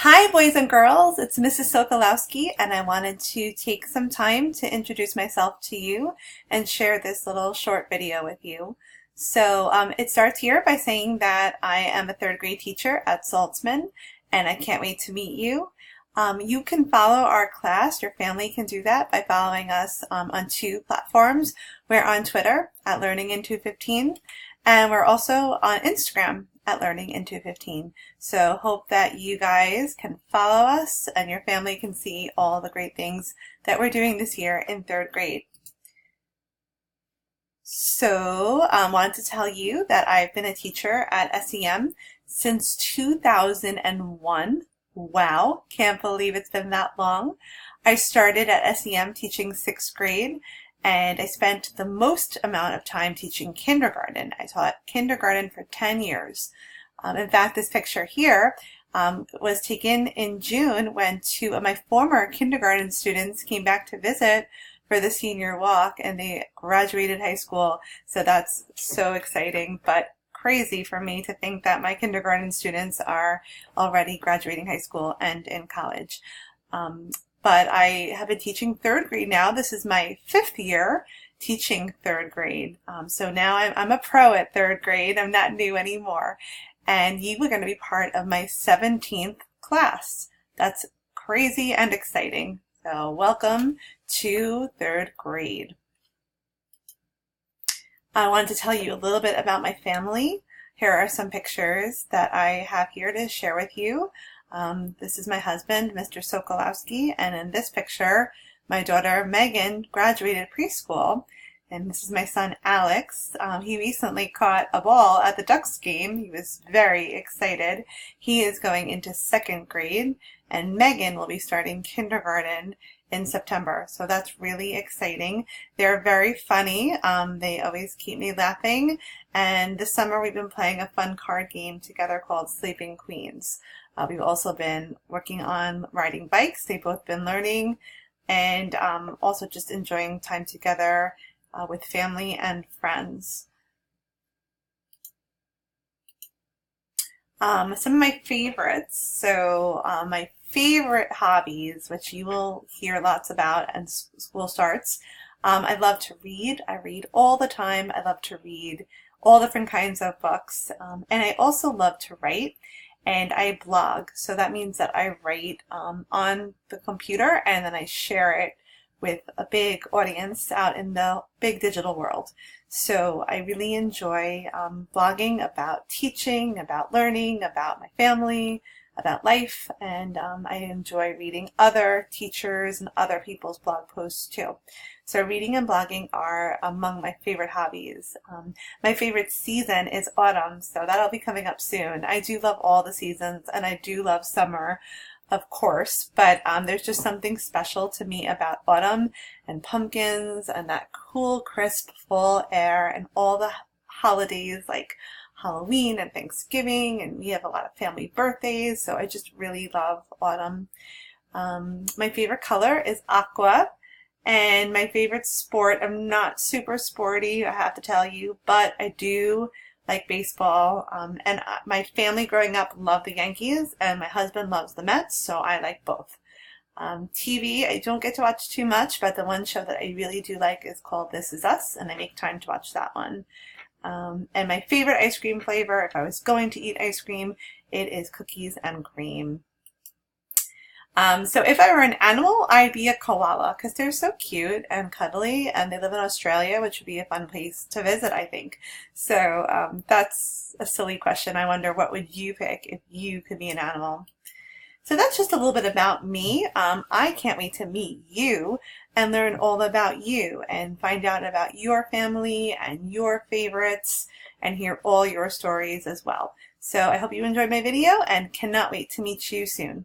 Hi, boys and girls. It's Mrs. Sokolowski, and I wanted to take some time to introduce myself to you and share this little short video with you. It starts here by saying that I am a third grade teacher at Saltzman, and I can't wait to meet you. You can follow our class. Your family can do that by following us on two platforms. We're on Twitter at Learning in 215, and we're also on Instagram at Learning in 215. So hope that you guys can follow us and your family can see all the great things that we're doing this year in third grade. Wanted to tell you that I've been a teacher at SEM since 2001. Wow, can't believe it's been that long. I started at SEM teaching sixth grade, and I spent the most amount of time teaching kindergarten. I taught kindergarten for 10 years. In fact, this picture here was taken in June when two of my former kindergarten students came back to visit for the senior walk, and they graduated high school. So that's so exciting, but crazy for me to think that my kindergarten students are already graduating high school and in college. But I have been teaching third grade now. This is my 5th year teaching third grade. So now I'm a pro at third grade. I'm not new anymore. And you are going to be part of my 17th class. That's crazy and exciting. So welcome to third grade. I wanted to tell you a little bit about my family. Here are some pictures that I have here to share with you. This is my husband, Mr. Sokolowski, and in this picture, my daughter Megan graduated preschool, and this is my son Alex. He recently caught a ball at the Ducks game. He was very excited. He is going into 2nd grade, and Megan will be starting kindergarten in September, so that's really exciting. They're very funny. They always keep me laughing, and this summer we've been playing a fun card game together called Sleeping Queens. We've also been working on riding bikes. They've both been learning, and also just enjoying time together with family and friends. Some of my favorites. My favorite hobbies, which you will hear lots about as school starts. I love to read. I read all the time. I love to read all different kinds of books. And I also love to write. And I blog, so that means that I write on the computer and then I share it with a big audience out in the big digital world. So I really enjoy blogging about teaching, about learning, about my family, about life, and I enjoy reading other teachers and other people's blog posts too. So reading and blogging are among my favorite hobbies. My favorite season is autumn, so that'll be coming up soon. I do love all the seasons, and I do love summer, of course, but there's just something special to me about autumn and pumpkins and that cool, crisp, fall air and all the holidays like Halloween and Thanksgiving, and we have a lot of family birthdays, so I just really love autumn. My favorite color is aqua, and my favorite sport, I'm not super sporty, I have to tell you, but I do like baseball, and my family growing up loved the Yankees, and my husband loves the Mets, so I like both. TV, I don't get to watch too much, but the one show that I really do like is called This Is Us, and I make time to watch that one. And my favorite ice cream flavor, if I was going to eat ice cream, it is cookies and cream. So if I were an animal, I'd be a koala because they're so cute and cuddly, and they live in Australia, which would be a fun place to visit, I think. So that's a silly question. I wonder, what would you pick if you could be an animal? So that's just a little bit about me. I can't wait to meet you and learn all about you and find out about your family and your favorites and hear all your stories as well. So I hope you enjoyed my video and cannot wait to meet you soon.